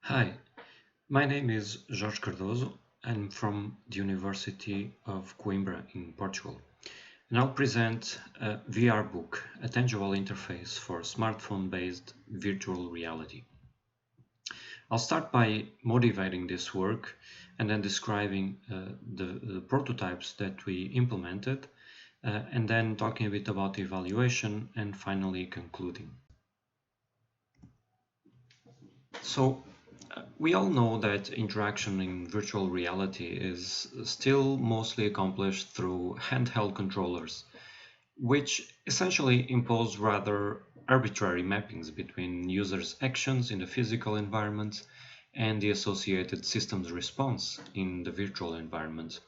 Hi, my name is Jorge Cardoso. I'm from the University of Coimbra in Portugal, and I'll present a VR book, a tangible interface for smartphone-based virtual reality. I'll start by motivating this work and then describing the prototypes that we implemented, and then talking a bit about the evaluation and finally concluding. So, we all know that interaction in virtual reality is still mostly accomplished through handheld controllers, which essentially impose rather arbitrary mappings between users' actions in the physical environment and the associated system's response in the virtual environment.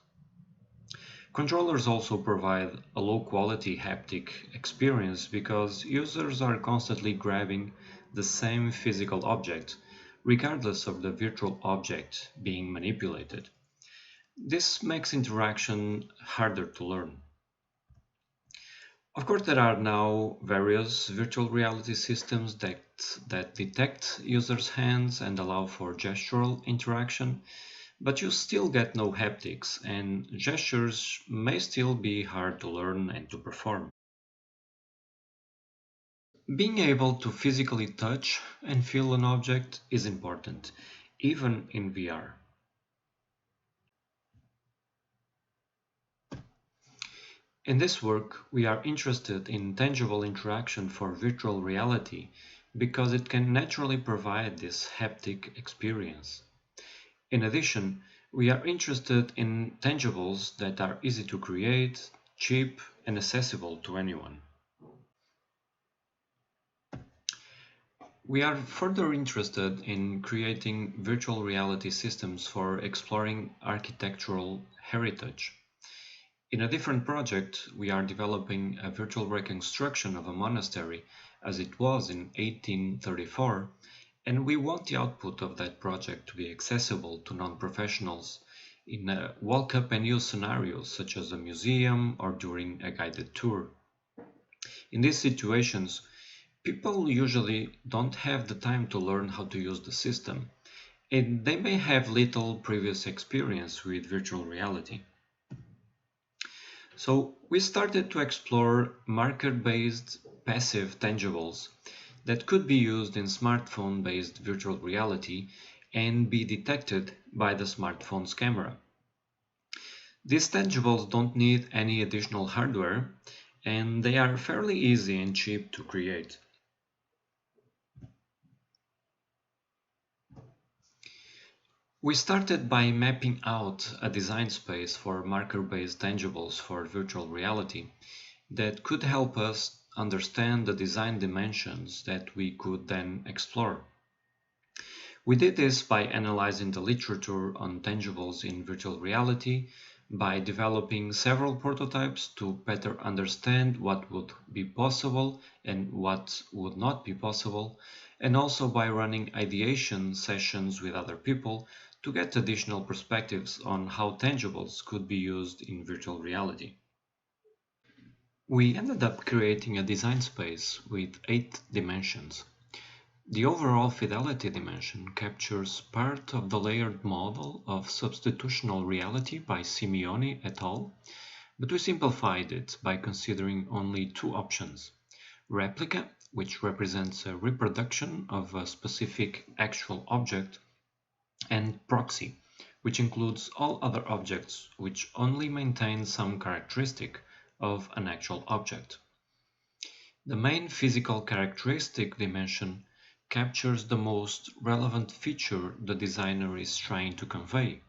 Controllers also provide a low-quality haptic experience because users are constantly grabbing the same physical object, regardless of the virtual object being manipulated. This makes interaction harder to learn. Of course, there are now various virtual reality systems that detect users' hands and allow for gestural interaction, but you still get no haptics, and gestures may still be hard to learn and to perform. Being able to physically touch and feel an object is important, even in VR. In this work, we are interested in tangible interaction for virtual reality because it can naturally provide this haptic experience. In addition, we are interested in tangibles that are easy to create, cheap, and accessible to anyone. We are further interested in creating virtual reality systems for exploring architectural heritage. In a different project, we are developing a virtual reconstruction of a monastery as it was in 1834, and we want the output of that project to be accessible to non-professionals in walk up and use scenarios such as a museum or during a guided tour. In these situations, people usually don't have the time to learn how to use the system, and they may have little previous experience with virtual reality. So we started to explore marker-based passive tangibles that could be used in smartphone-based virtual reality and be detected by the smartphone's camera. These tangibles don't need any additional hardware, and they are fairly easy and cheap to create. We started by mapping out a design space for marker-based tangibles for virtual reality that could help us understand the design dimensions that we could then explore. We did this by analyzing the literature on tangibles in virtual reality, by developing several prototypes to better understand what would be possible and what would not be possible, and also by running ideation sessions with other people to get additional perspectives on how tangibles could be used in virtual reality. We ended up creating a design space with 8 dimensions. The overall fidelity dimension captures part of the layered model of substitutional reality by Simeoni et al., but we simplified it by considering only 2 options: replica, which represents a reproduction of a specific actual object, and proxy, which includes all other objects which only maintain some characteristic of an actual object. The main physical characteristic dimension captures the most relevant feature the designer is trying to convey.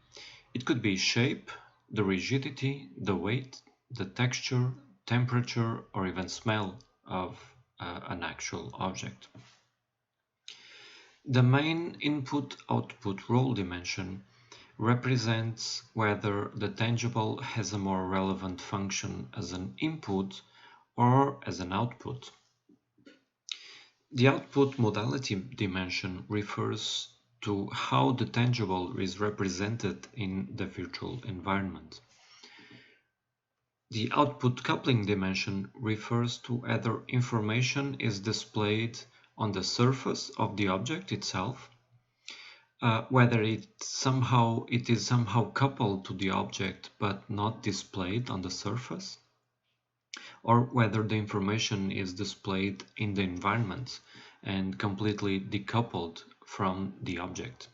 It could be shape, the rigidity, the weight, the texture, temperature, or even smell of an actual object. The main input-output role dimension represents whether the tangible has a more relevant function as an input or as an output. The output modality dimension refers to how the tangible is represented in the virtual environment. The output coupling dimension refers to whether information is displayed on the surface of the object itself, whether it is somehow coupled to the object but not displayed on the surface, or whether the information is displayed in the environment and completely decoupled from the object.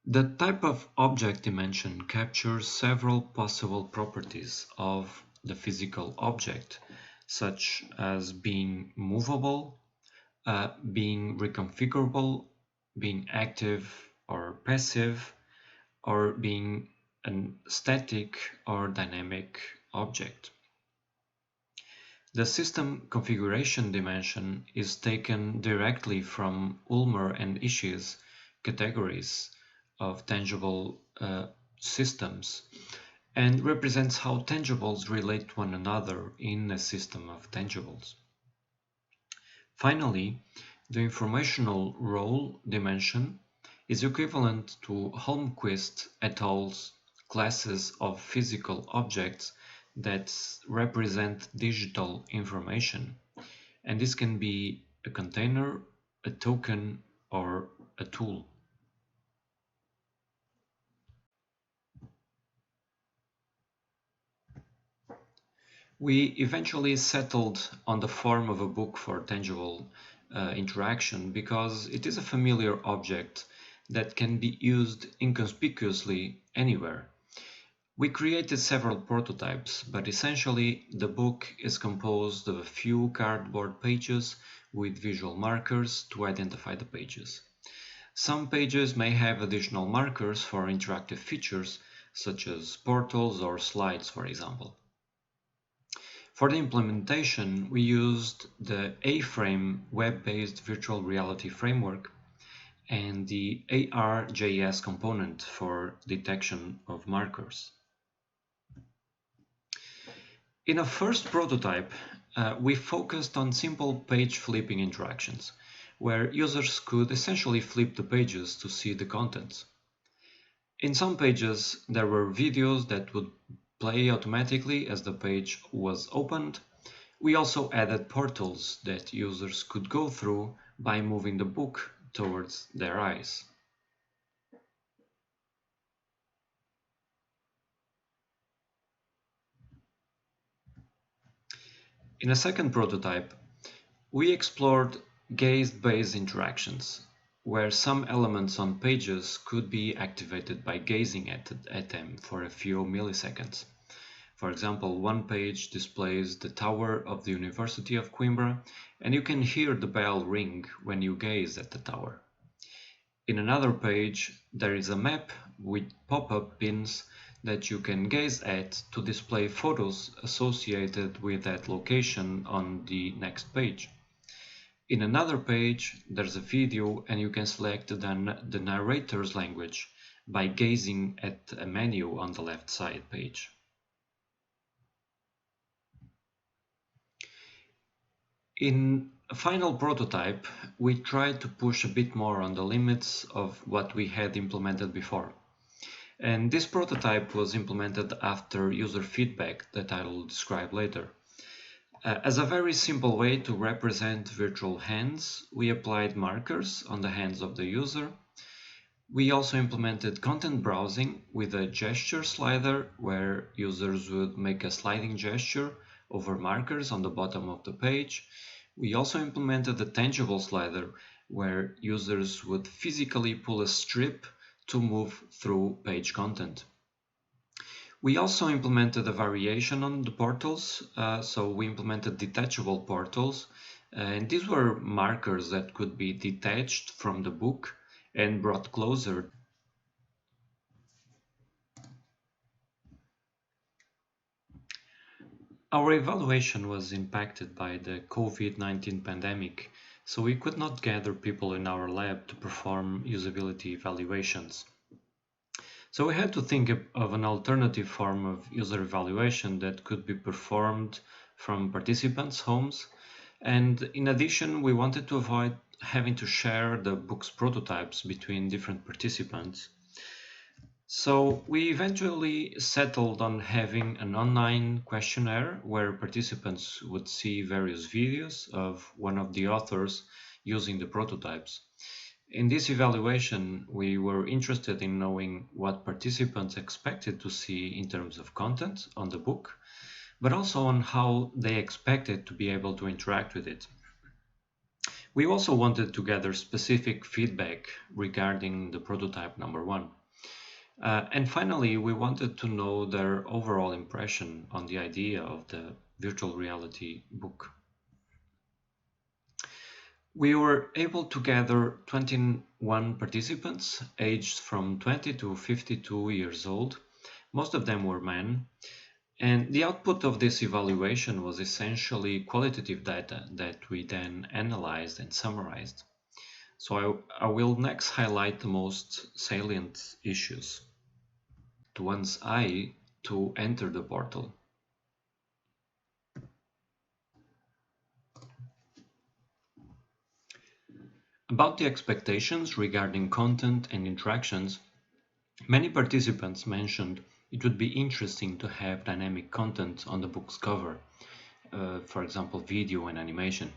The type of object dimension captures several possible properties of the physical object, such as being movable, being reconfigurable, being active or passive, or being an static or dynamic object. The system configuration dimension is taken directly from Ulmer and Ishi's categories of tangible systems and represents how tangibles relate to one another in a system of tangibles. Finally, the informational role dimension is equivalent to Holmquist et al.'s classes of physical objects that represent digital information, and this can be a container, a token, or a tool. We eventually settled on the form of a book for tangible interaction because it is a familiar object that can be used inconspicuously anywhere. We created several prototypes, but essentially the book is composed of a few cardboard pages with visual markers to identify the pages. Some pages may have additional markers for interactive features, such as portals or slides, for example. For the implementation, we used the A-Frame web-based virtual reality framework and the AR.js component for detection of markers. In a first prototype, we focused on simple page flipping interactions, where users could essentially flip the pages to see the contents. In some pages, there were videos that would play automatically as the page was opened. We also added portals that users could go through by moving the book towards their eyes. In a second prototype, we explored gaze-based interactions, where some elements on pages could be activated by gazing at them for a few milliseconds. For example, one page displays the tower of the University of Coimbra, and you can hear the bell ring when you gaze at the tower. In another page, there is a map with pop-up pins that you can gaze at to display photos associated with that location on the next page. In another page, there's a video and you can select the narrator's language by gazing at a menu on the left side page. In a final prototype, we tried to push a bit more on the limits of what we had implemented before. And this prototype was implemented after user feedback that I will describe later. As a very simple way to represent virtual hands, we applied markers on the hands of the user. We also implemented content browsing with a gesture slider where users would make a sliding gesture over markers on the bottom of the page. We also implemented a tangible slider where users would physically pull a strip to move through page content. We also implemented a variation on the portals, so we implemented detachable portals, and these were markers that could be detached from the book and brought closer. Our evaluation was impacted by the COVID-19 pandemic, so we could not gather people in our lab to perform usability evaluations. So we had to think of an alternative form of user evaluation that could be performed from participants' homes. And in addition, we wanted to avoid having to share the book's prototypes between different participants. So we eventually settled on having an online questionnaire where participants would see various videos of one of the authors using the prototypes. In this evaluation, we were interested in knowing what participants expected to see in terms of content on the book, but also on how they expected to be able to interact with it. We also wanted to gather specific feedback regarding the prototype number one. And finally, we wanted to know their overall impression on the idea of the virtual reality book. We were able to gather 21 participants aged from 20 to 52 years old. Most of them were men. And the output of this evaluation was essentially qualitative data that we then analyzed and summarized. So I will next highlight the most salient issues. To one's eye to enter the portal. About the expectations regarding content and interactions, many participants mentioned it would be interesting to have dynamic content on the book's cover, for example, video and animation.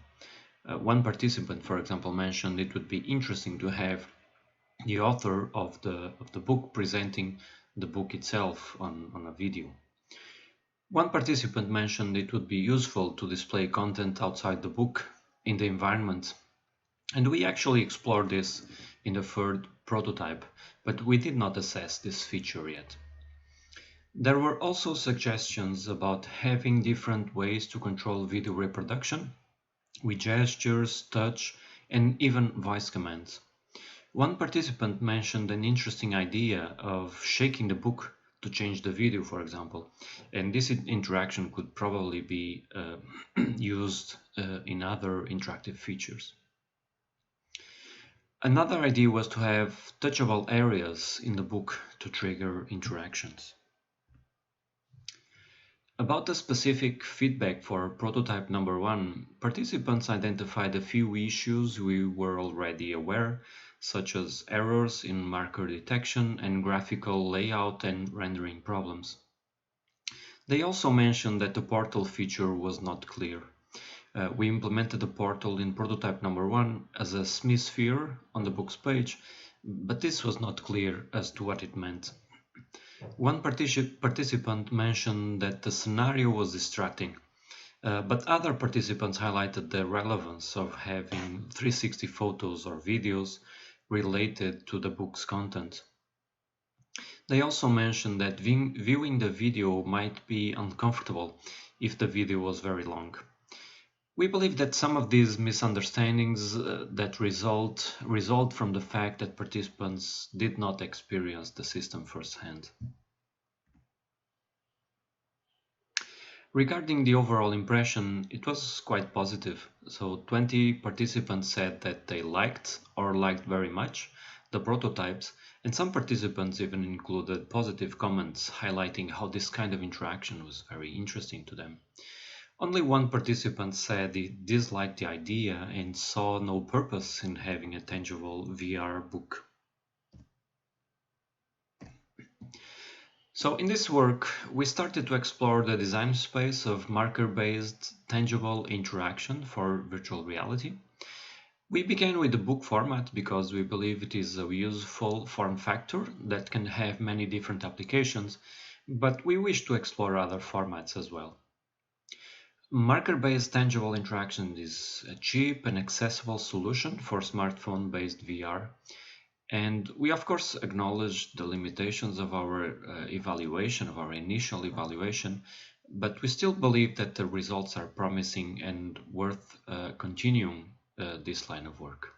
One participant, for example, mentioned it would be interesting to have the author of the book presenting the book itself on a video. One participant mentioned it would be useful to display content outside the book in the environment. And we actually explored this in the third prototype, but we did not assess this feature yet. There were also suggestions about having different ways to control video reproduction, with gestures, touch, and even voice commands. One participant mentioned an interesting idea of shaking the book to change the video, for example, and this interaction could probably be used in other interactive features. Another idea was to have touchable areas in the book to trigger interactions. About the specific feedback for prototype number one, participants identified a few issues we were already aware, such as errors in marker detection and graphical layout and rendering problems. They also mentioned that the portal feature was not clear. We implemented the portal in prototype number one as a semisphere on the book's page, but this was not clear as to what it meant. One participant mentioned that the scenario was distracting, but other participants highlighted the relevance of having 360 photos or videos related to the book's content. They also mentioned that viewing the video might be uncomfortable if the video was very long. We believe that some of these misunderstandings that result from the fact that participants did not experience the system firsthand. Regarding the overall impression, it was quite positive. So 20 participants said that they liked or liked very much the prototypes, and some participants even included positive comments highlighting how this kind of interaction was very interesting to them. Only one participant said he disliked the idea and saw no purpose in having a tangible VR book. So in this work, we started to explore the design space of marker-based tangible interaction for virtual reality. We began with the book format because we believe it is a useful form factor that can have many different applications, but we wish to explore other formats as well. Marker-based tangible interaction is a cheap and accessible solution for smartphone-based VR, and we of course acknowledge the limitations of our initial evaluation, but we still believe that the results are promising and worth continuing this line of work.